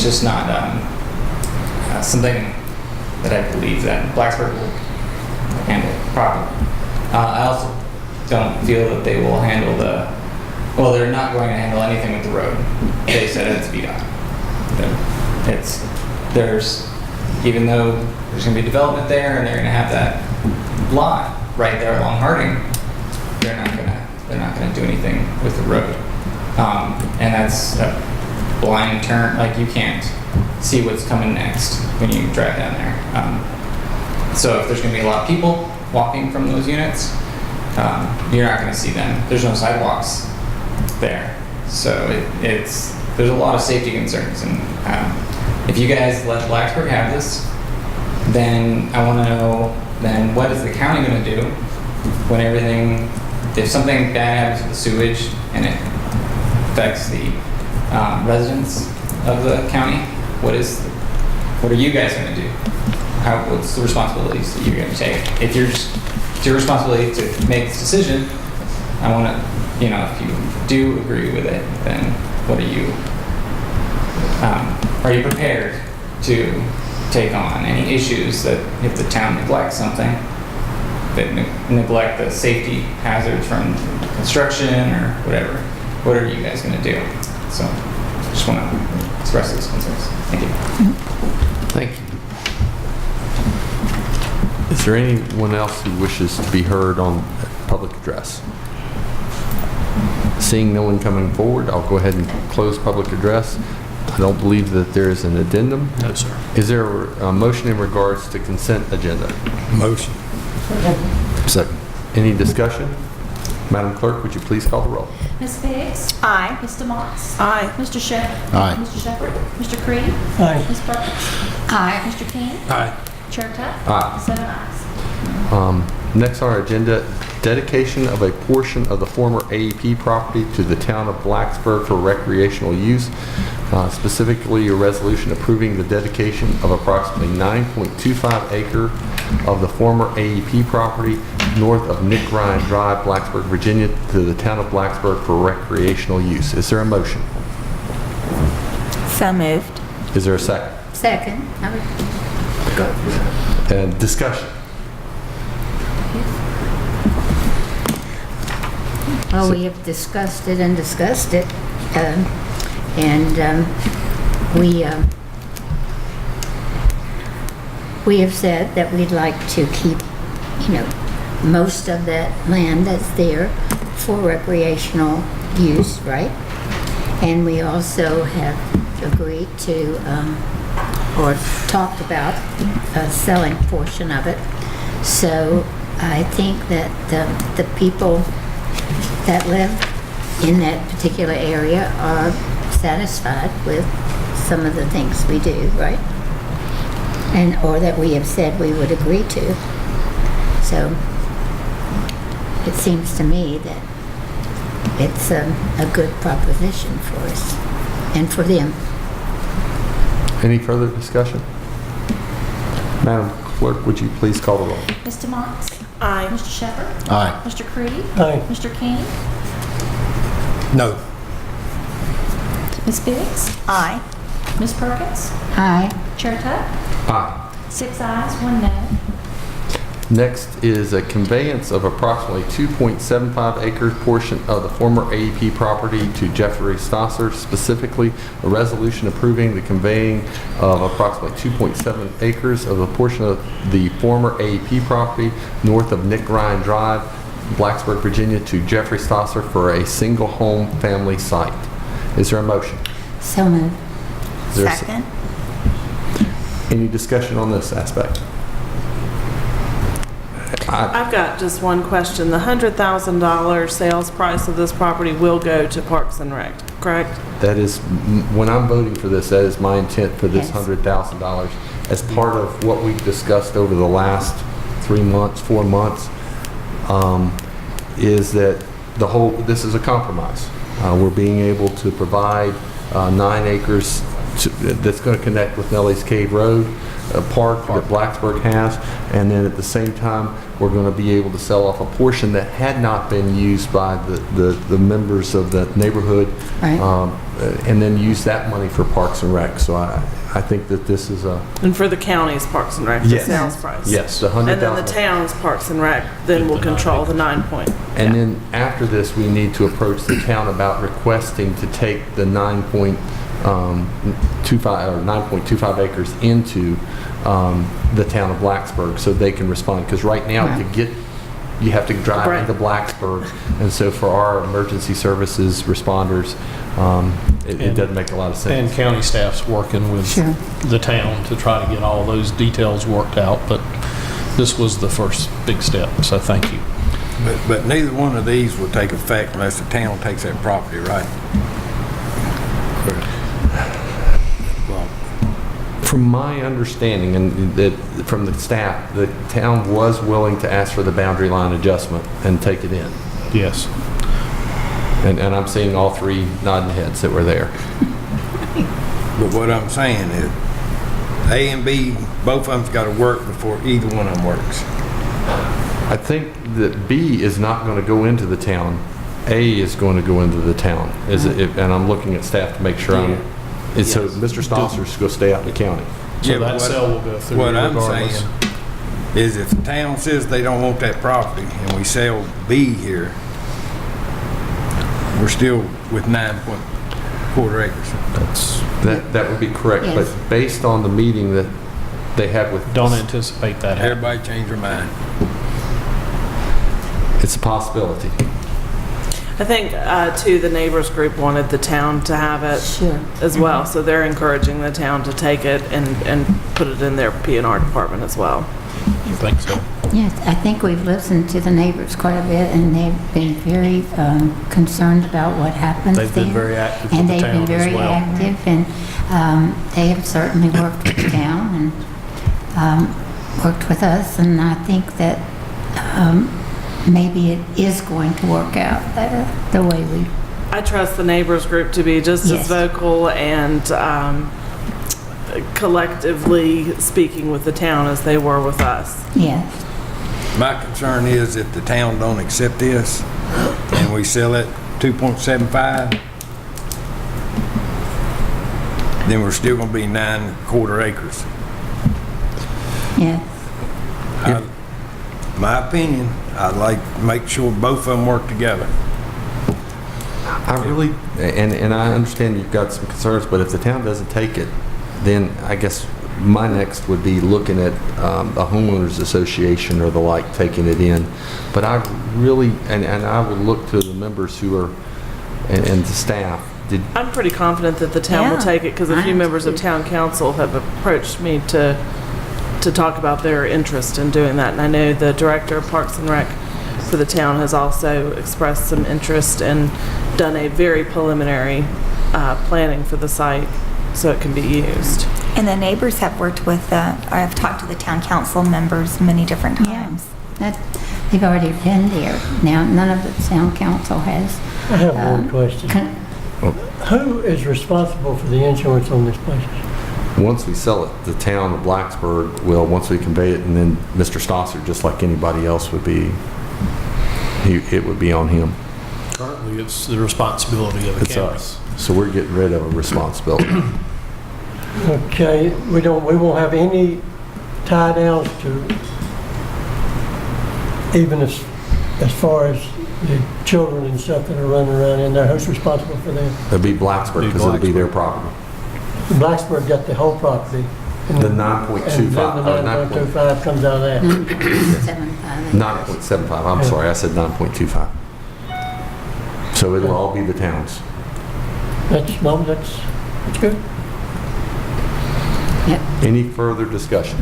just not something that I believe that Blacksburg will handle properly. I also don't feel that they will handle they're not going to handle anything with the road. They said it's VDOT. Even though there's going to be development there and they're going to have that lot right there along Harding, they're not going to do anything with the road. And that's a blind turn. Like, you can't see what's coming next when you drive down there. So if there's going to be a lot of people walking from those units, you're not going to see them. There's no sidewalks there. So there's a lot of safety concerns. And if you guys let Blacksburg have this, then I want to know, then what is the county going to do when if something bad happens with the sewage and it affects the residents of the county, what are you guys going to do? What's the responsibilities that you're going to take? If it's your responsibility to make this decision, I want to, if you do agree with it, then what are you prepared to take on any issues that if the town neglects something, that neglect the safety hazards from construction or whatever, what are you guys going to do? So just want to express those concerns. Thank you. Thank you. Is there anyone else who wishes to be heard on public address? Seeing no one coming forward, I'll go ahead and close public address. I don't believe that there is an addendum. No, sir. Is there a motion in regards to consent agenda? Motion. Second. Any discussion? Madam Clerk, would you please call the roll? Ms. Biggs? Aye. Mr. Motts? Aye. Mr. Shepherd? Aye. Mr. Shepherd? Mr. Creed? Aye. Ms. Perkins? Aye. Mr. King? Aye. Chair Tuck? Aye. 7 ayes. Next on our agenda, dedication of a portion of the former AEP property to the town of Blacksburg for recreational use. Specifically, a resolution approving the dedication of approximately 9.25 acre of the former AEP property north of Nick Ryan Drive, Blacksburg, Virginia, to the town of Blacksburg for recreational use. Is there a motion? So moved. Is there a second? Second. I would- And discussion? Well, we have discussed it and discussed it, we have said that we'd like to keep, most of that land that's there for recreational use, right? And we also have agreed to, or talked about selling a portion of it. So I think that the people that live in that particular area are satisfied with some of the things we do, right? Or that we have said we would agree to. So it seems to me that it's a good proposition for us and for them. Any further discussion? Madam Clerk, would you please call the roll? Mr. Motts? Aye. Mr. Shepherd? Aye. Mr. Creed? Aye. Mr. King? No. Ms. Biggs? Aye. Ms. Perkins? Aye. Chair Tuck? Aye. 6 ayes, 1 no. Next is a conveyance of approximately 2.75 acre portion of the former AEP property to Jeffrey Stosser, specifically a resolution approving the conveying of approximately 2.7 acres of a portion of the former AEP property north of Nick Ryan Drive, Blacksburg, Virginia, to Jeffrey Stosser for a single home family site. Is there a motion? So moved. Is there a Second. Any discussion on this aspect? I've got just one question. The $100,000 sales price of this property will go to Parks and Rec, correct? That is, when I'm voting for this, that is my intent for this Yes. $100,000. As part of what we've discussed over the last 3 months, 4 months, is that this is a compromise. We're being able to provide 9 acres that's going to connect with Nellie's Cave Road, a park that Blacksburg has, and then at the same time, we're going to be able to sell off a portion that had not been used by the members of the neighborhood, Right. And then use that money for Parks and Rec. So I think that this is a... And for the county's Parks and Rec, the Yes. sales price? Yes, the $100,000. And then the town's Parks and Rec then will control the 9 point. And then after this, we need to approach the town about requesting to take the 9.25 acres into the town of Blacksburg so they can respond. Because right now, you have to drive Right. into Blacksburg. And so for our emergency services responders, it doesn't make a lot of sense. And county staff's working with Sure. the town to try to get all those details worked out, but this was the first big step, so thank you. But neither one of these will take effect unless the town takes that property, right? From my understanding, and that from the staff, the town was willing to ask for the boundary line adjustment and take it in. Yes. And I'm seeing all 3 nodding heads that were there. But what I'm saying is, A and B, both of them's got to work before either one of them works. I think that B is not going to go into the town. A is going to go into the town. And I'm looking at staff to make sure so Mr. Stosser's going to stay out in the county. So Yeah, but that sale will go through What I'm regardless. saying is if the town says they don't want that property and we sell B here, we're still with 9.25 acres. That would be correct, Yes. but based on the meeting that they had with... Don't anticipate that happening. Everybody change their mind. It's a possibility. I think, too, the neighbors group wanted the town to have it Sure. as well, so they're encouraging the town to take it and put it in their P&R department as well. You think so? Yes, I think we've listened to the neighbors quite a bit, and they've been very concerned about what happens there. They've been very active with And the they've town been as very well. active, and they have certainly worked with the town and worked with us, and I think that maybe it is going to work out better the way we... I trust the neighbors group to be just Yes. as vocal and collectively speaking with the town as they were with us. Yes. My concern is if the town don't accept this and we sell it 2.75, then we're still gonna be 9.25 acres. Yes. My opinion, I'd like to make sure both of them work together. I really, and I understand you've got some concerns, but if the town doesn't take it, then I guess my next would be looking at a homeowners association or the like taking it in. But I really, and I would look to the members who are, and the staff. I'm pretty confident that the town will Yeah. take it because a few members of town council have approached me to talk about their interest in doing that. And I know the director of Parks and Rec for the town has also expressed some interest and done a very preliminary planning for the site so it can be used. And the neighbors have worked with, I've talked to the town council members many different times. They've already been there. Now, none of the town council has. I have one question. Who is responsible for the insurance on this place? Once we sell it, the town of Blacksburg will, once we convey it, and then Mr. Stosser, just like anybody else would be, it would be on him. Currently, it's the responsibility of the It's county. us. So we're getting rid of a responsibility. Okay, we won't have any tie downs to, even as far as the children and stuff that are running around in there. Who's responsible for them? It'll be Blacksburg because it'll be their property. Blacksburg got the whole property. The And 9.25. then the 9.25 comes out of that. 9.75, I'm sorry, I said 9.25. So it'll all be the town's. That's good. Yep. Any further discussion?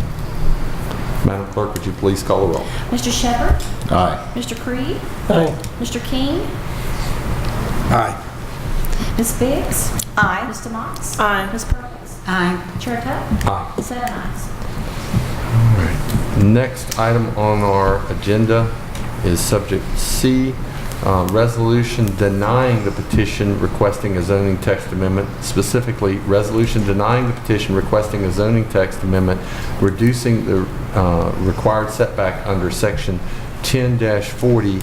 Madam Clerk, would you please call the roll? Mr. Shepherd? Aye. Mr. Creed? Aye. Mr. King? Aye. Ms. Biggs? Aye. Mr. Motts? Aye. Ms. Perkins? Aye. Chair Tuck? Aye. 7 ayes. Next item on our agenda is subject C, resolution denying the petition requesting a zoning text amendment, specifically resolution denying the petition requesting a zoning text amendment, reducing the required setback under section 10-40,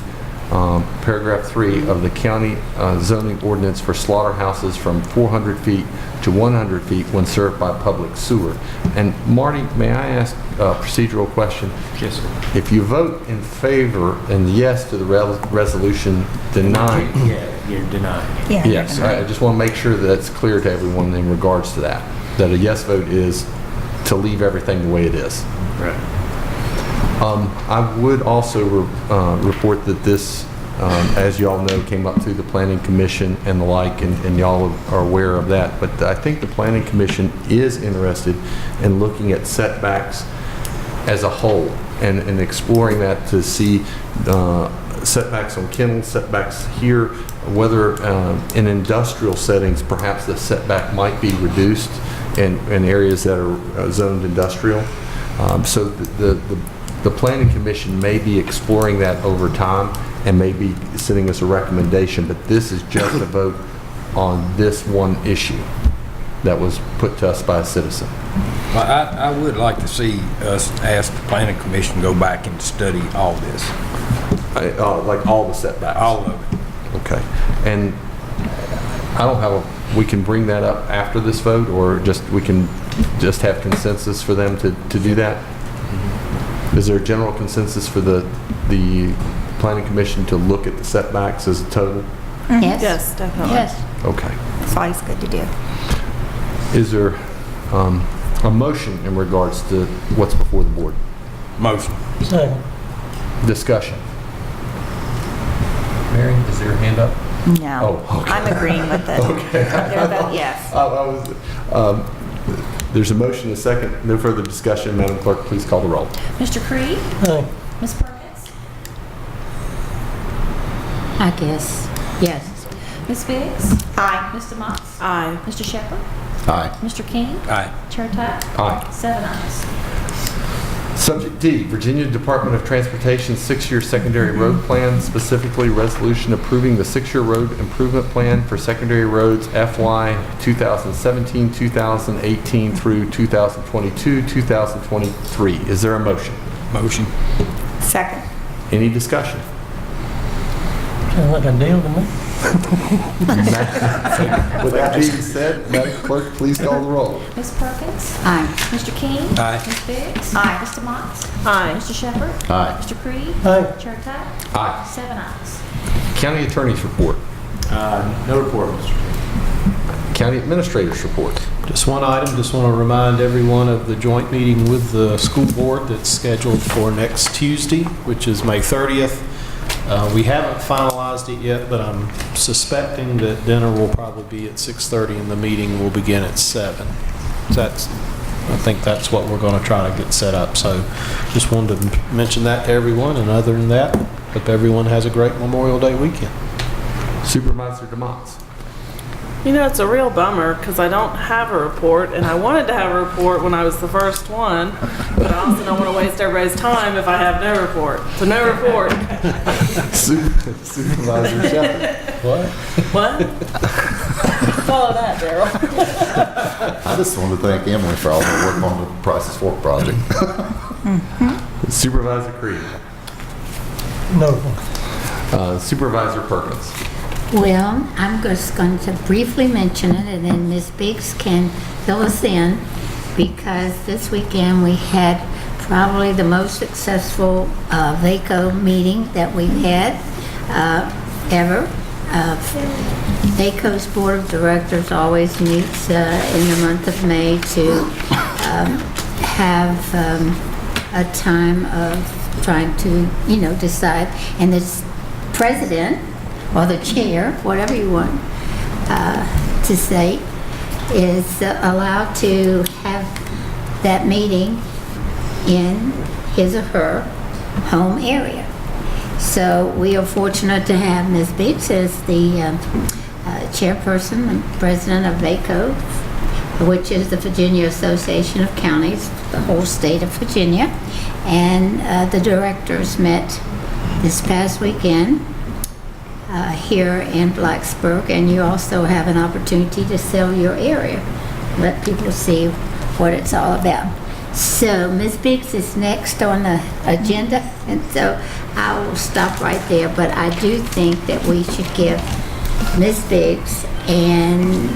paragraph 3 of the county zoning ordinance for slaughterhouses from 400 feet to 100 feet when served by public sewer. And Marty, may I ask a procedural question? Yes, sir. If you vote in favor and yes to the resolution denying. Yeah, you're denying it. Yeah. Yes, I just want to make sure that it's clear to everyone in regards to that a yes vote is to leave everything the way it is. Right. I would also report that this, as y'all know, came up through the Planning Commission and the like, and y'all are aware of that. But I think the Planning Commission is interested in looking at setbacks as a whole and exploring that to see setbacks on kennels, setbacks here, whether in industrial settings perhaps the setback might be reduced in areas that are zoned industrial. So the Planning Commission may be exploring that over time and may be sending us a recommendation, but this is just a vote on this one issue that was put to us by a citizen. Well, I would like to see us ask the planning commission to go back and study all this. Like all the setbacks? All of it. Okay. And I don't have we can bring that up after this vote, or we can just have consensus for them to do that? Is there a general consensus for the Planning Commission to look at the setbacks as a total? Yes. Yes, definitely. Yes. Okay. It's always good to do. Is there a motion in regards to what's before the board? Motion. Second. Discussion. Mary, is there a hand up? No. Oh, okay. I'm agreeing with it. Okay. Their vote yes. There's a motion, a second. No further discussion. Madam Clerk, please call the roll. Mr. Creed? Aye. Ms. Perkins? I guess, yes. Ms. Biggs? Aye. Mr. Motts? Aye. Mr. Shepherd? Aye. Mr. King? Aye. Chair Tuck? Aye. 7 ayes. Subject D, Virginia Department of Transportation 6-year secondary road plan, specifically resolution approving the 6-year road improvement plan for secondary roads FY 2017, 2018 through 2022, 2023. Is there a motion? Motion. Second. Any discussion? Sounds like a deal to me. With that being said, Madam Clerk, please call the roll. Ms. Perkins? Aye. Mr. King? Aye. Ms. Biggs? Aye. Mr. Motts? Aye. Mr. Shepherd? Aye. Mr. Creed? Aye. Chair Tuck? Aye. 7 ayes. County Attorney's report. No report, Mr. Chairman. County Administrator's report. Just one item, just want to remind everyone of the joint meeting with the school board that's scheduled for next Tuesday, which is May 30th. We haven't finalized it yet, but I'm suspecting that dinner will probably be at 6:30 and the meeting will begin at 7. I think that's what we're going to try to get set up. So just wanted to mention that to everyone, and other than that, hope everyone has a great Memorial Day weekend. Supervisor DeMotts. You know, it's a real bummer because I don't have a report, and I wanted to have a report when I was the first one, but I also don't want to waste everybody's time if I have no report. So no report. Supervisor Shepherd. What? What? Follow that, Daryl. I just wanted to thank Emily for all her work on the Price's Fork project. Supervisor Creed. No. Supervisor Perkins. Well, I'm just going to briefly mention it, and then Ms. Biggs can fill us in, because this weekend we had probably the most successful VACO meeting that we've had ever. VACO's Board of Directors always meets in the month of May to have a time of trying to, decide. And this president, or the chair, whatever you want to say, is allowed to have that meeting in his or her home area. So we are fortunate to have Ms. Biggs as the chairperson and president of VACO, which is the Virginia Association of Counties, the whole state of Virginia. And the directors met this past weekend here in Blacksburg, and you also have an opportunity to sell your area, let people see what it's all about. So Ms. Biggs is next on the agenda, and so I will stop right there, but I do think that we should give Ms. Biggs and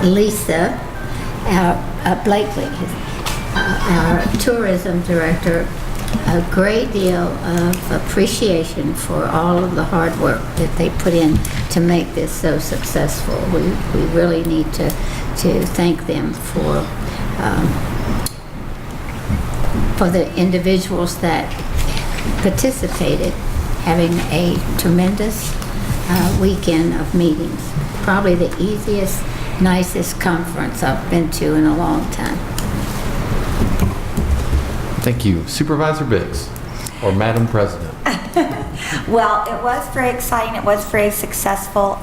Lisa Blakely, our tourism director, a great deal of appreciation for all of the hard work that they put in to make this so successful. We really need to thank them for the individuals that participated, having a tremendous weekend of meetings. Probably the easiest, nicest conference I've been to in a long time. Thank you. Supervisor Biggs, or Madam President. Well, it was very exciting. It was very successful.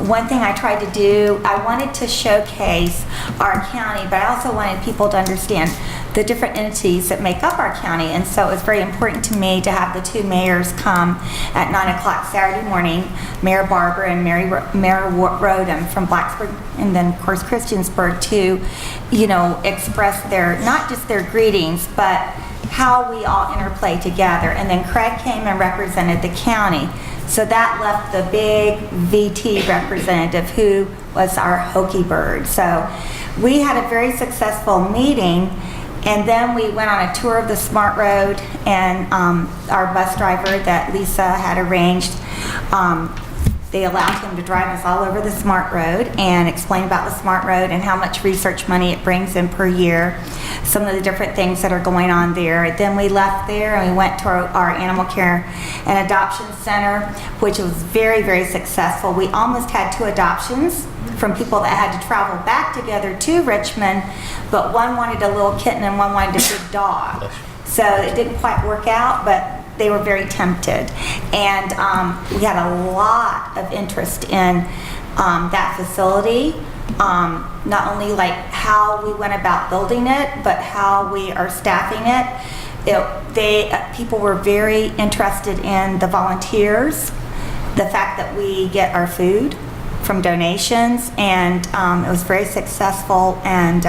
One thing I tried to do, I wanted to showcase our county, but I also wanted people to understand the different entities that make up our county. And so it was very important to me to have the two mayors come at 9 o'clock Saturday morning, Mayor Barber and Mayor Rodham from Blacksburg, and then of course Christiansburg, to, express not just their greetings, but how we all interplay together. And then Craig came and represented the county. So that left the big VT representative, who was our Hokey Bird. So we had a very successful meeting, and then we went on a tour of the Smart Road, and our bus driver that Lisa had arranged, they allowed him to drive us all over the Smart Road and explain about the Smart Road and how much research money it brings in per year, some of the different things that are going on there. Then we left there and we went to our animal care and adoption center, which was very, very successful. We almost had 2 adoptions from people that had to travel back together to Richmond, but one wanted a little kitten and one wanted a big dog. So it didn't quite work out, but they were very tempted. And we had a lot of interest in that facility. Not only like how we went about building it, but how we are staffing it. People were very interested in the volunteers, the fact that we get our food from donations, and it was very successful. And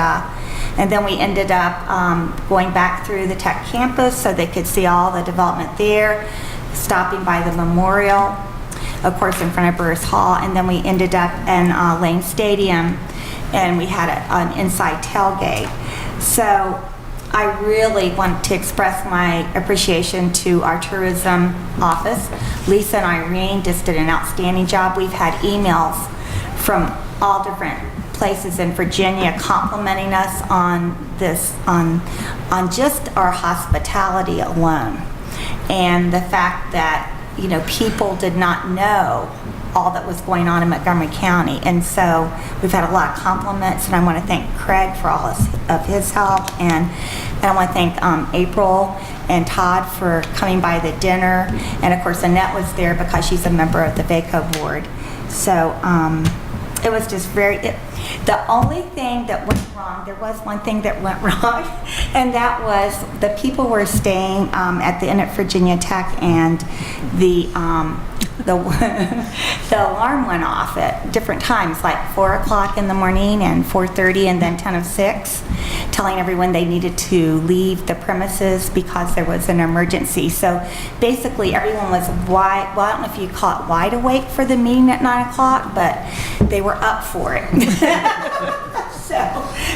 then we ended up going back through the tech campus so they could see all the development there, stopping by the memorial, of course, in front of Burris Hall, and then we ended up in Lane Stadium, and we had an inside tailgate. So I really want to express my appreciation to our tourism office. Lisa and Irene just did an outstanding job. We've had emails from all different places in Virginia complimenting us on this, on just our hospitality alone, and the fact that, you know, people did not know all that was going on in Montgomery County. And so we've had a lot of compliments, and I want to thank Craig for all of his help, and I want to thank April and Todd for coming by the dinner, and of course Annette was there because she's a member of the VACO board. So it was just the only thing that went wrong, there was one thing that went wrong, and that was the people were staying at the Inn at Virginia Tech, and the alarm went off at different times, like 4 o'clock in the morning and 4:30 and then 10 of 6, telling everyone they needed to leave the premises because there was an emergency. So basically everyone was wide, well, I don't know if you call it wide awake for the meeting at 9 o'clock, but they were up for it. So,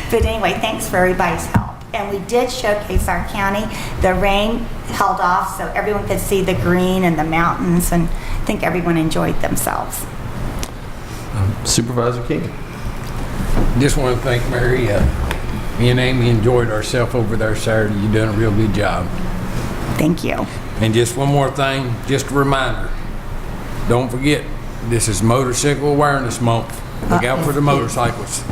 but anyway, thanks for everybody's help. And we did showcase our county. The rain held off so everyone could see the green and the mountains, and I think everyone enjoyed themselves. Supervisor King. Just want to thank Mary. Me and Amy enjoyed ourselves over there Saturday. You done a real good job. Thank you. And just one more thing, just a reminder. Don't forget, this is Motorcycle Awareness Month. Look out for the motorcycles.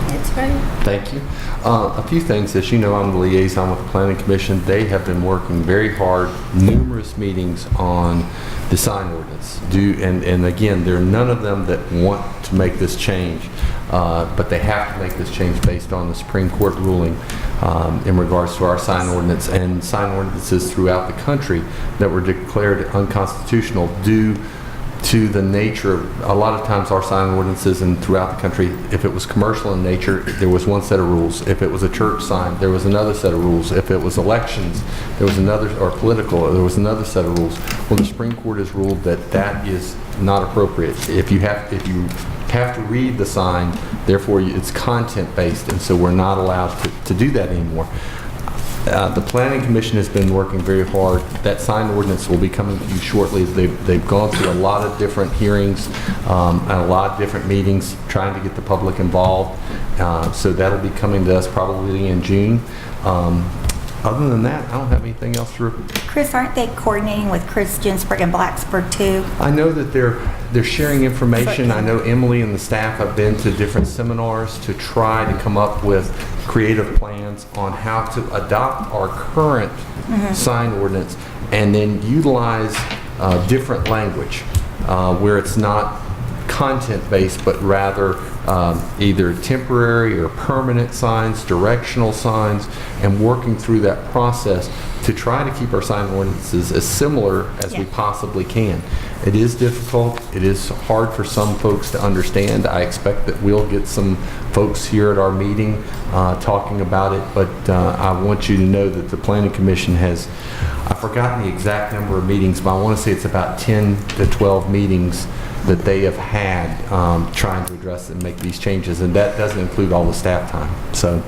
That's right. Thank you. A few things. As you know, I'm the liaison with the Planning Commission. They have been working very hard, numerous meetings on the sign ordinance. And again, there are none of them that want to make this change, but they have to make this change based on the Supreme Court ruling in regards to our sign ordinance and sign ordinances throughout the country that were declared unconstitutional due to the nature of, a lot of times our sign ordinances and throughout the country, if it was commercial in nature, there was one set of rules. If it was a church sign, there was another set of rules. If it was elections, there was another, or political, there was another set of rules. Well, the Supreme Court has ruled that that is not appropriate. If you have to read the sign, therefore it's content-based, and so we're not allowed to do that anymore. The Planning Commission has been working very hard. That sign ordinance will be coming to you shortly. They've gone through a lot of different hearings and a lot of different meetings trying to get the public involved. So that'll be coming to us probably in June. Other than that, I don't have anything else to report. Chris, aren't they coordinating with Christiansburg and Blacksburg too? I know that they're sharing information. I know Emily and the staff have been to different seminars to try to come up with creative plans on how to adopt our current sign ordinance and then utilize different language where it's not content-based, but rather either temporary or permanent signs, directional signs, and working through that process to try to keep our sign ordinances as similar as we possibly can. It is difficult. It is hard for some folks to understand. I expect that we'll get some folks here at our meeting talking about it, but I want you to know that the Planning Commission has, I've forgotten the exact number of meetings, but I want to say it's about 10 to 12 meetings that they have had trying to address and make these changes, and that doesn't include all the staff time. So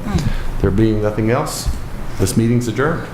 there being nothing else, this meeting's adjourned.